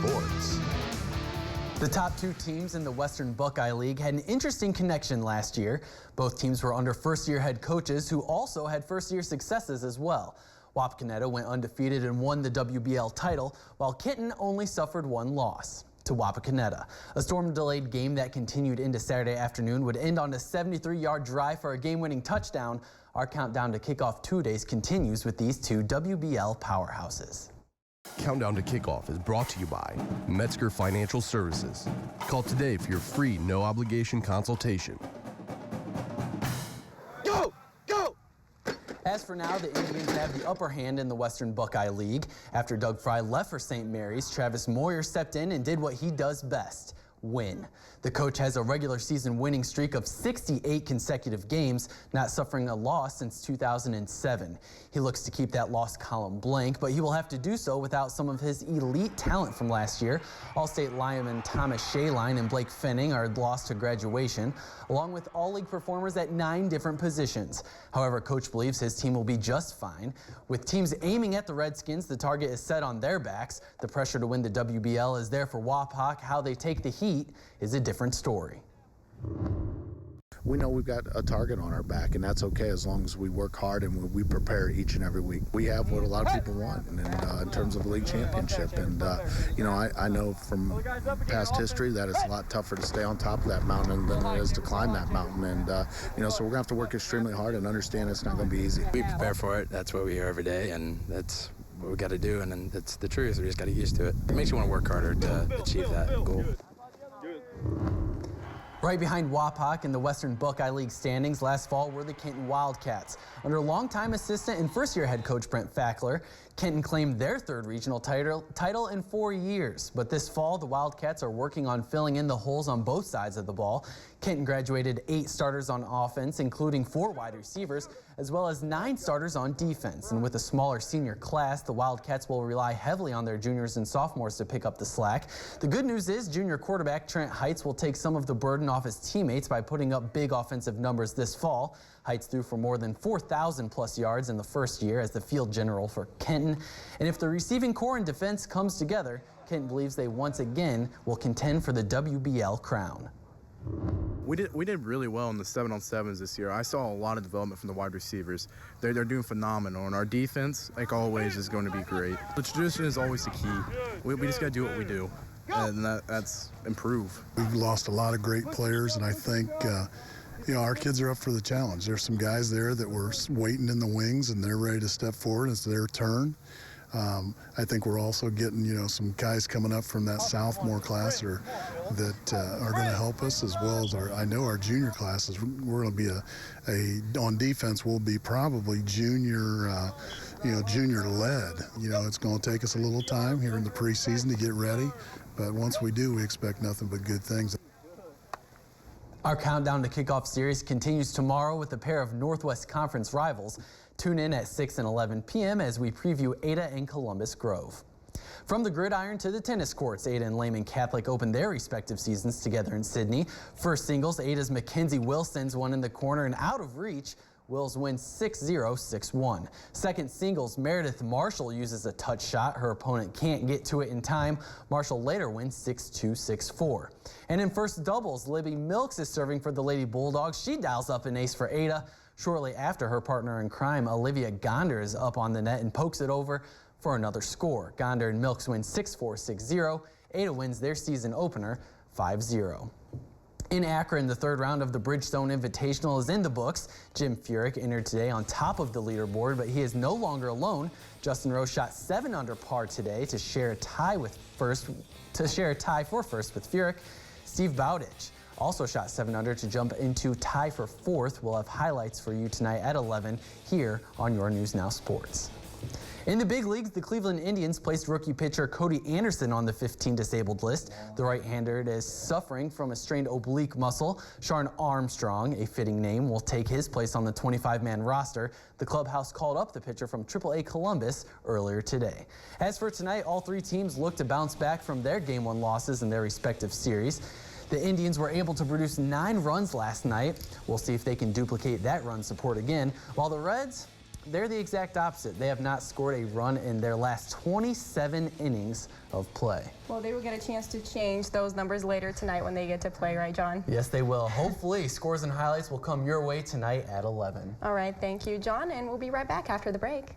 Sports. The top two teams in the Western Buckeye League had an interesting connection last year. Both teams were under first-year head coaches who also had first-year successes as well. Wapakoneta went undefeated and won the WBL title, while Kenton only suffered one loss to Wapakoneta. A storm-delayed game that continued into Saturday afternoon would end on a 73-yard drive for a game-winning touchdown. Our countdown to kickoff 2 days continues with these two WBL powerhouses. Countdown to Kickoff is brought to you by Metzger Financial Services. Call today for your free no-obligation consultation. Go! Go! As for now, the Indians have the upper hand in the Western Buckeye League. After Doug Fry left for St. Mary's, Travis Moyer stepped in and did what he does best: win. The coach has a regular season winning streak of 68 consecutive games, not suffering a loss since 2007. He looks to keep that loss column blank, but he will have to do so without some of his elite talent from last year. All-state lineman Thomas Shaline and Blake Fenning are lost to graduation, along with all-league performers at 9 different positions. However, coach believes his team will be just fine. With teams aiming at the Redskins, the target is set on their backs. The pressure to win the WBL is there for Wapak. How they take the heat is a different story. We know we've got a target on our back, and that's okay as long as we work hard and we prepare each and every week. We have what a lot of people want in terms of a league championship, and I know from past history that it's a lot tougher to stay on top of that mountain than it is to climb that mountain, and so we're gonna have to work extremely hard and understand it's not gonna be easy. We prepare for it. That's what we hear every day, and that's what we got to do, and it's the truth. We just got to get used to it. It makes you want to work harder to achieve that goal. Right behind Wapak in the Western Buckeye League standings last fall were the Kenton Wildcats. Under longtime assistant and first-year head coach Brent Fackler, Kenton claimed their third regional title in 4 years. But this fall, the Wildcats are working on filling in the holes on both sides of the ball. Kenton graduated 8 starters on offense, including 4 wide receivers, as well as 9 starters on defense. And with a smaller senior class, the Wildcats will rely heavily on their juniors and sophomores to pick up the slack. The good news is junior quarterback Trent Heights will take some of the burden off his teammates by putting up big offensive numbers this fall. Heights threw for more than 4,000 plus yards in the first year as the field general for Kenton. And if the receiving core and defense comes together, Kenton believes they once again will contend for the WBL crown. We did really well in the 7-on-7s this year. I saw a lot of development from the wide receivers. They're doing phenomenal, and our defense, like always, is going to be great. The tradition is always the key. We just got to do what we do, and that's improve. We've lost a lot of great players, and I think our kids are up for the challenge. There's some guys there that were waiting in the wings, and they're ready to step forward. It's their turn. I think we're also getting, some guys coming up from that sophomore class that are going to help us, as well as our junior classes. We're going to be on defense. We'll be probably junior led. It's going to take us a little time here in the preseason to get ready, but once we do, we expect nothing but good things. Our countdown to kickoff series continues tomorrow with a pair of Northwest Conference rivals. Tune in at 6 and 11 p.m. as we preview Ada and Columbus Grove. From the gridiron to the tennis courts, Ada and Lehman Catholic opened their respective seasons together in Sydney. First singles, Ada's Mackenzie Will sends one in the corner and out of reach. Wills wins 6-0, 6-1. Second singles, Meredith Marshall uses a touch shot. Her opponent can't get to it in time. Marshall later wins 6-2, 6-4. And in first doubles, Libby Milks is serving for the Lady Bulldogs. She dials up an ace for Ada. Shortly after, her partner in crime, Olivia Gonder, is up on the net and pokes it over for another score. Gonder and Milks win 6-4, 6-0. Ada wins their season opener 5-0. In Akron, the third round of the Bridgestone Invitational is in the books. Jim Furyk entered today on top of the leaderboard, but he is no longer alone. Justin Rose shot 7 under par today to share a tie for first with Furyk. Steve Bowditch also shot 7 under to jump into tie for 4th. We'll have highlights for you tonight at 11 here on Your News Now Sports. In the big leagues, the Cleveland Indians placed rookie pitcher Cody Anderson on the 15 disabled list. The right-hander is suffering from a strained oblique muscle. Sharon Armstrong, a fitting name, will take his place on the 25-man roster. The clubhouse called up the pitcher from AAA Columbus earlier today. As for tonight, all 3 teams look to bounce back from their Game 1 losses in their respective series. The Indians were able to produce 9 runs last night. We'll see if they can duplicate that run support again, while the Reds they're the exact opposite. They have not scored a run in their last 27 innings of play. Well, they will get a chance to change those numbers later tonight when they get to play, right, John? Yes, they will. Hopefully, scores and highlights will come your way tonight at 11. All right, thank you, John, and we'll be right back after the break.